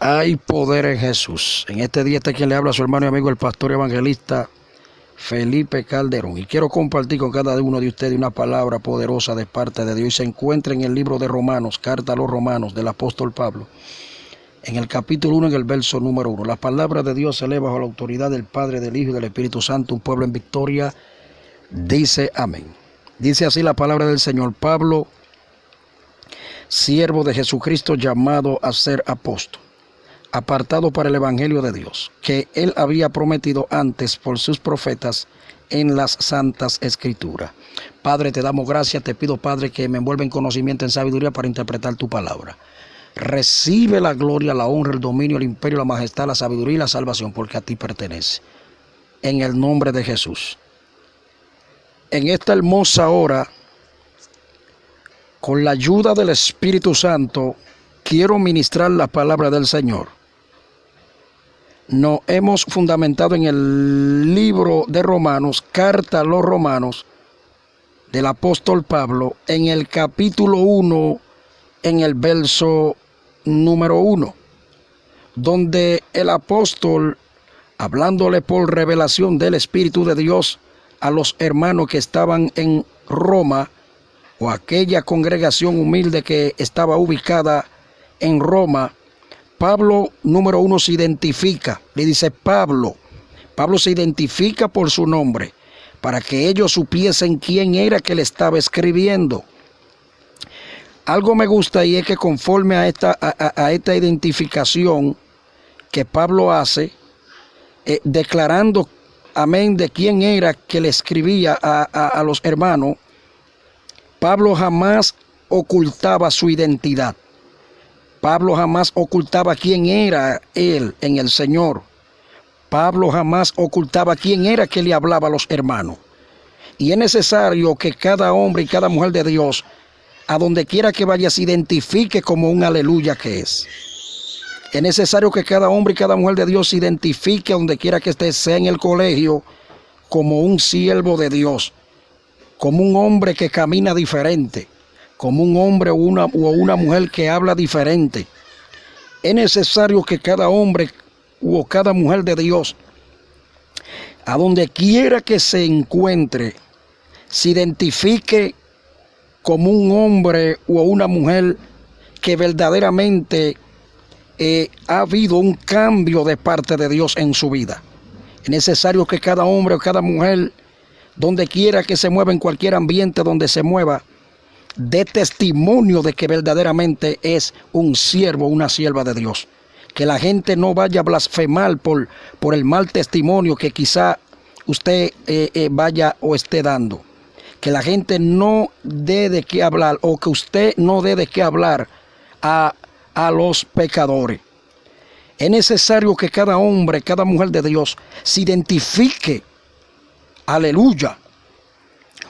Hay poder en Jesús. En este día está quien le habla a su hermano y amigo, el pastor evangelista Felipe Calderón. Y quiero compartir con cada uno de ustedes una palabra poderosa de parte de Dios. Y se encuentra en el libro de Romanos, carta a los Romanos del apóstol Pablo. En el capítulo 1, en el verso número 1. La palabra de Dios se eleva bajo la autoridad del Padre, del Hijo y del Espíritu Santo. Un pueblo en victoria dice amén. Dice así la palabra del Señor. Pablo, siervo de Jesucristo, llamado a ser apóstol, apartado para el evangelio de Dios, que él había prometido antes por sus profetas en las santas escrituras. Padre, te damos gracias, te pido, Padre, que me envuelva en conocimiento, en sabiduría para interpretar tu palabra. Recibe la gloria, la honra, el dominio, el imperio, la majestad, la sabiduría y la salvación, porque a ti pertenece. En el nombre de Jesús. En esta hermosa hora, con la ayuda del Espíritu Santo, quiero ministrar la palabra del Señor. Nos hemos fundamentado en el libro de Romanos, carta a los Romanos, del apóstol Pablo, en el capítulo 1, en el verso número 1, donde el apóstol, hablándole por revelación del Espíritu de Dios a los hermanos que estaban en Roma, o aquella congregación humilde que estaba ubicada en Roma, Pablo, número 1, se identifica. Le dice Pablo se identifica por su nombre, para que ellos supiesen quién era que le estaba escribiendo. Algo me gusta y es que conforme a esta identificación que Pablo hace, declarando, amén, de quién era que le escribía a los hermanos, Pablo jamás ocultaba su identidad. Pablo jamás ocultaba quién era él en el Señor. Pablo jamás ocultaba quién era que le hablaba a los hermanos. Y es necesario que cada hombre y cada mujer de Dios, a donde quiera que vaya, se identifique como un aleluya que es. Es necesario que cada hombre y cada mujer de Dios se identifique a donde quiera que esté, sea en el colegio, como un siervo de Dios, como un hombre que camina diferente, como un hombre o una mujer que habla diferente. Es necesario que cada hombre o cada mujer de Dios, a donde quiera que se encuentre, se identifique como un hombre o una mujer que verdaderamente ha habido un cambio de parte de Dios en su vida. Es necesario que cada hombre o cada mujer, donde quiera que se mueva, en cualquier ambiente donde se mueva, dé testimonio de que verdaderamente es un siervo, una sierva de Dios. Que la gente no vaya a blasfemar por el mal testimonio que quizá usted vaya o esté dando. Que la gente no dé de qué hablar, o que usted no dé de qué hablar a los pecadores. Es necesario que cada hombre, cada mujer de Dios se identifique, aleluya,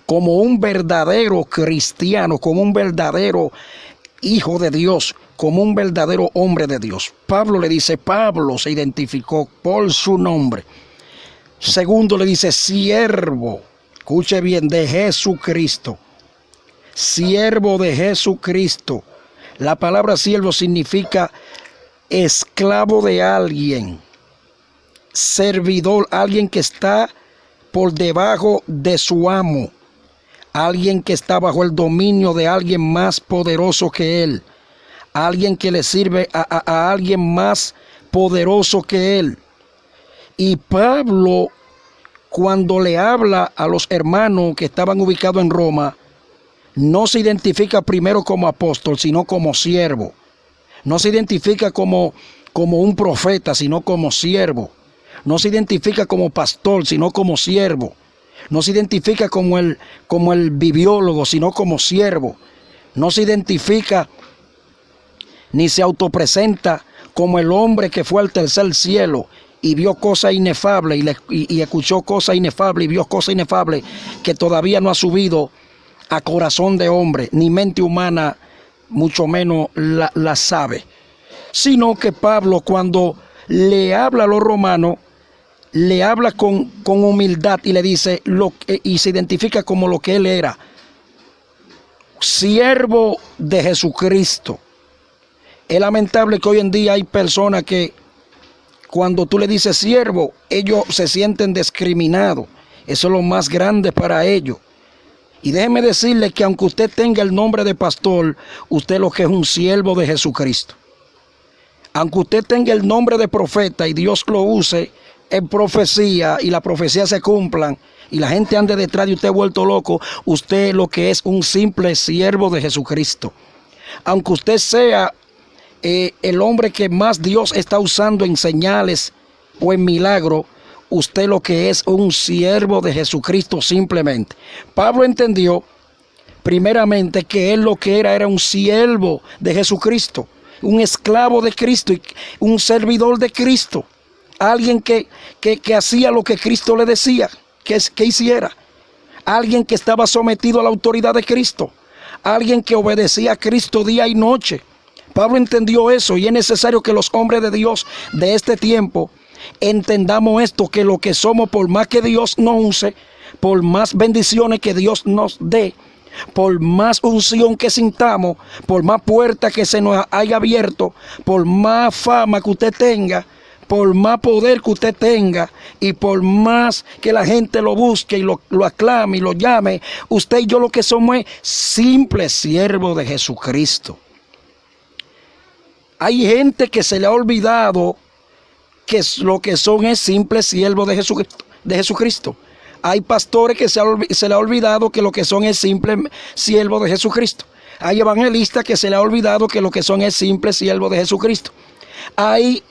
como un verdadero cristiano, como un verdadero hijo de Dios, como un verdadero hombre de Dios. Pablo le dice, Pablo se identificó por su nombre. Segundo, le dice siervo, escuche bien, de Jesucristo. Siervo de Jesucristo. La palabra siervo significa esclavo de alguien, servidor, alguien que está por debajo de su amo, alguien que está bajo el dominio de alguien más poderoso que él, alguien que le sirve a alguien más poderoso que él. Y Pablo, cuando le habla a los hermanos que estaban ubicados en Roma, no se identifica primero como apóstol, sino como siervo. No se identifica como un profeta, sino como siervo. No se identifica como pastor, sino como siervo. No se identifica como el bibliólogo, sino como siervo. No se identifica ni se autopresenta como el hombre que fue al tercer cielo y vio cosas inefables y escuchó cosas inefables y vio cosas inefables que todavía no ha subido a corazón de hombre, ni mente humana, mucho menos la sabe. Sino que Pablo, cuando le habla a los romanos, le habla con humildad y le dice y se identifica como lo que él era, siervo de Jesucristo. Es lamentable que hoy en día hay personas que cuando tú le dices siervo, ellos se sienten discriminados. Eso es lo más grande para ellos. Y déjeme decirle que aunque usted tenga el nombre de pastor, usted lo que es un siervo de Jesucristo. Aunque usted tenga el nombre de profeta y Dios lo use en profecía y la profecía se cumplan y la gente ande detrás de usted vuelto loco, usted lo que es un simple siervo de Jesucristo. Aunque usted sea el hombre que más Dios está usando en señales o en milagros, usted lo que es un siervo de Jesucristo simplemente. Pablo entendió primeramente que él lo que era un siervo de Jesucristo, un esclavo de Cristo, un servidor de Cristo, alguien que hacía lo que Cristo le decía que hiciera, alguien que estaba sometido a la autoridad de Cristo, alguien que obedecía a Cristo día y noche. Pablo entendió eso y es necesario que los hombres de Dios de este tiempo entendamos esto, que lo que somos, por más que Dios nos use, por más bendiciones que Dios nos dé, por más unción que sintamos, por más puertas que se nos haya abierto, por más fama que usted tenga, por más poder que usted tenga y por más que la gente lo busque y lo aclame y lo llame, usted y yo lo que somos es simples siervos de Jesucristo. Hay gente que se le ha olvidado que lo que son es simples siervos de Jesucristo. Hay pastores que se le ha olvidado que lo que son es simples siervos de Jesucristo. Hay evangelistas que se le ha olvidado que lo que son es simples siervos de Jesucristo. Hay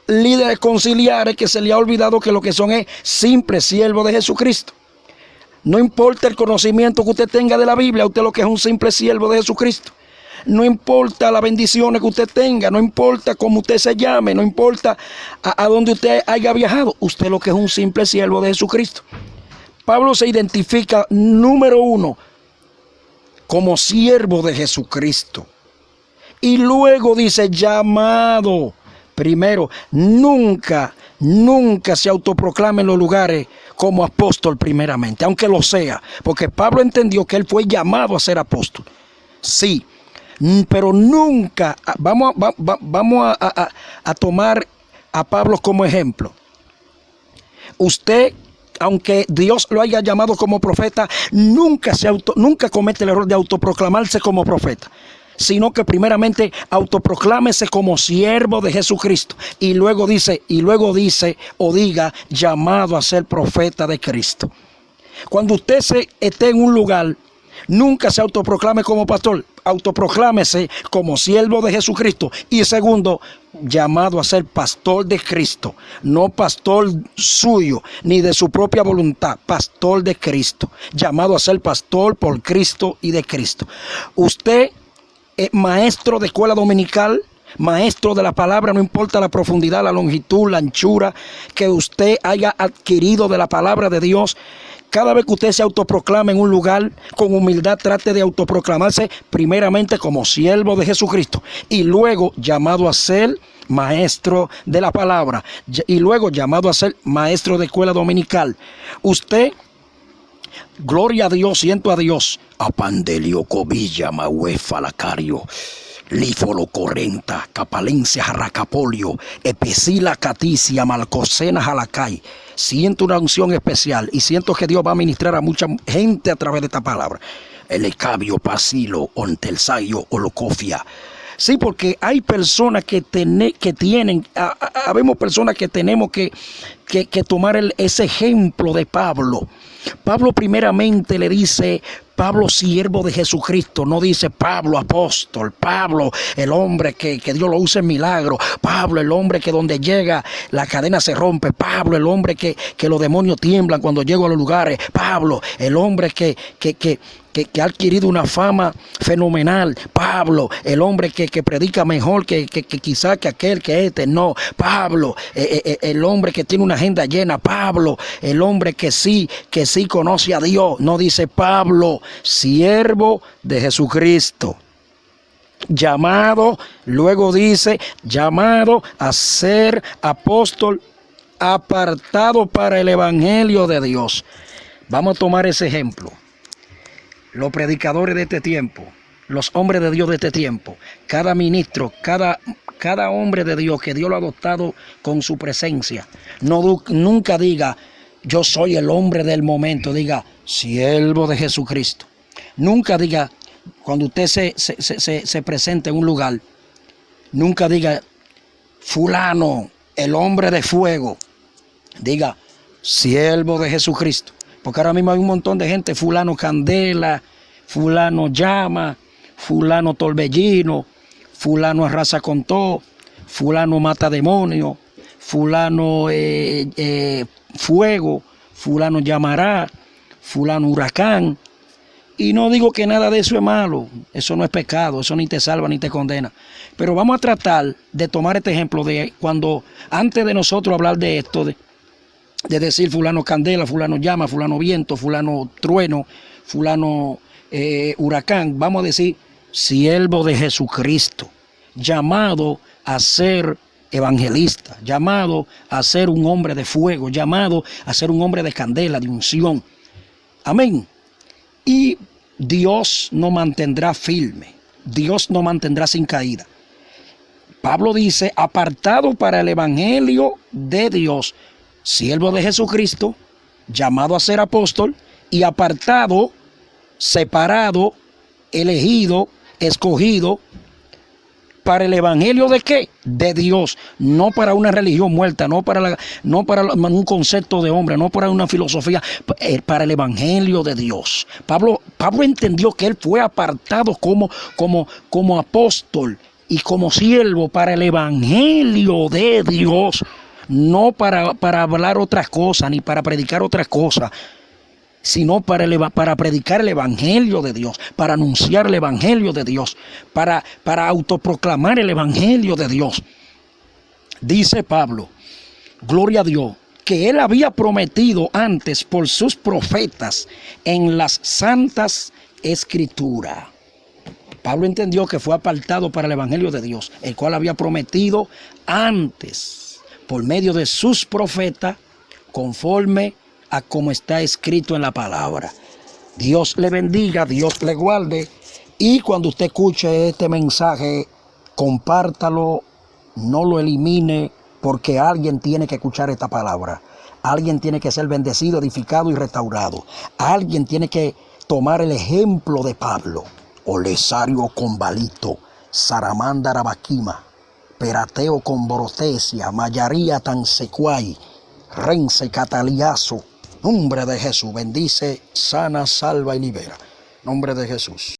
líderes conciliares que se le ha olvidado que lo que son es simples siervos de Jesucristo. No importa el conocimiento que usted tenga de la Biblia, usted lo que es un simple siervo de Jesucristo. No importa las bendiciones que usted tenga, no importa cómo usted se llame, no importa a dónde usted haya viajado, usted lo que es un simple siervo de Jesucristo. Pablo se identifica, número uno, como siervo de Jesucristo. Y luego dice llamado. Primero, nunca se autoproclame en los lugares como apóstol primeramente, aunque lo sea, porque Pablo entendió que él fue llamado a ser apóstol. Sí, pero nunca, vamos a tomar a Pablo como ejemplo. Usted, aunque Dios lo haya llamado como profeta, nunca comete el error de autoproclamarse como profeta, sino que primeramente autoproclámese como siervo de Jesucristo y luego dice o diga llamado a ser profeta de Cristo. Cuando usted esté en un lugar, nunca se autoproclame como pastor, autoproclámese como siervo de Jesucristo. Y segundo, llamado a ser pastor de Cristo, no pastor suyo ni de su propia voluntad, pastor de Cristo, llamado a ser pastor por Cristo y de Cristo. Usted maestro de escuela dominical, maestro de la palabra, no importa la profundidad, la longitud, la anchura que usted haya adquirido de la palabra de Dios. Cada vez que usted se autoproclame en un lugar, con humildad trate de autoproclamarse primeramente como siervo de Jesucristo y luego llamado a ser maestro de la palabra y luego llamado a ser maestro de escuela dominical. Usted, gloria a Dios, siento a Dios. Apandelio, cobilla, mahuefa, lacario, lífolo, correnta, capalencia, jarracapolio, epesila, caticia, malcocena, jalacay. Siento una unción especial y siento que Dios va a ministrar a mucha gente a través de esta palabra. El ecabio, pasilo, ontelsayo, holocofia. Sí, porque hay personas habemos personas que tenemos que tomar ese ejemplo de Pablo. Pablo primeramente le dice Pablo siervo de Jesucristo, no dice Pablo apóstol, Pablo el hombre que Dios lo usa en milagro, Pablo el hombre que donde llega la cadena se rompe, Pablo el hombre que los demonios tiemblan cuando llego a los lugares, Pablo el hombre que ha adquirido una fama fenomenal, Pablo el hombre que predica mejor que quizá que aquel que no, Pablo el hombre que tiene una agenda llena, Pablo el hombre que sí conoce a Dios. No dice Pablo siervo de Jesucristo, llamado, luego dice llamado a ser apóstol, apartado para el evangelio de Dios. Vamos a tomar ese ejemplo. Los predicadores de este tiempo, los hombres de Dios de este tiempo, cada ministro, cada hombre de Dios que Dios lo ha adoptado con su presencia, nunca diga, yo soy el hombre del momento, diga, siervo de Jesucristo. Nunca diga, cuando usted se presente en un lugar, nunca diga, fulano, el hombre de fuego. Diga, siervo de Jesucristo. Porque ahora mismo hay un montón de gente, fulano candela, fulano llama, fulano torbellino, fulano arrasa con todo, fulano mata demonios, fulano fuego, fulano llamará, fulano huracán. Y no digo que nada de eso es malo, eso no es pecado, eso ni te salva ni te condena. Pero vamos a tratar de tomar este ejemplo de cuando, antes de nosotros hablar de esto, de decir fulano candela, fulano llama, fulano viento, fulano trueno, fulano huracán, vamos a decir siervo de Jesucristo, llamado a ser evangelista, llamado a ser un hombre de fuego, llamado a ser un hombre de candela, de unción. Amén. Y Dios nos mantendrá firme, Dios nos mantendrá sin caída. Pablo dice, apartado para el evangelio de Dios, siervo de Jesucristo, llamado a ser apóstol, y apartado, separado, elegido, escogido, para el evangelio de ¿qué? De Dios, no para una religión muerta, no para un concepto de hombre, no para una filosofía, para el evangelio de Dios. Pablo entendió que él fue apartado como apóstol y como siervo para el evangelio de Dios, no para hablar otras cosas ni para predicar otras cosas, sino para predicar el evangelio de Dios, para anunciar el evangelio de Dios, para autoproclamar el evangelio de Dios. Dice Pablo, gloria a Dios, que él había prometido antes por sus profetas en las santas escrituras. Pablo entendió que fue apartado para el evangelio de Dios, el cual había prometido antes por medio de sus profetas, conforme a como está escrito en la palabra. Dios le bendiga, Dios le guarde. Y cuando usted escuche este mensaje, compártalo, no lo elimine, porque alguien tiene que escuchar esta palabra. Alguien tiene que ser bendecido, edificado y restaurado. Alguien tiene que tomar el ejemplo de Pablo. Olesario con Balito, Saramanda Rabaquima, Perateo con Borotesia, Mayaría Tansecuay, Rense Cataliazo. Nombre de Jesús, bendice, sana, salva y libera. Nombre de Jesús.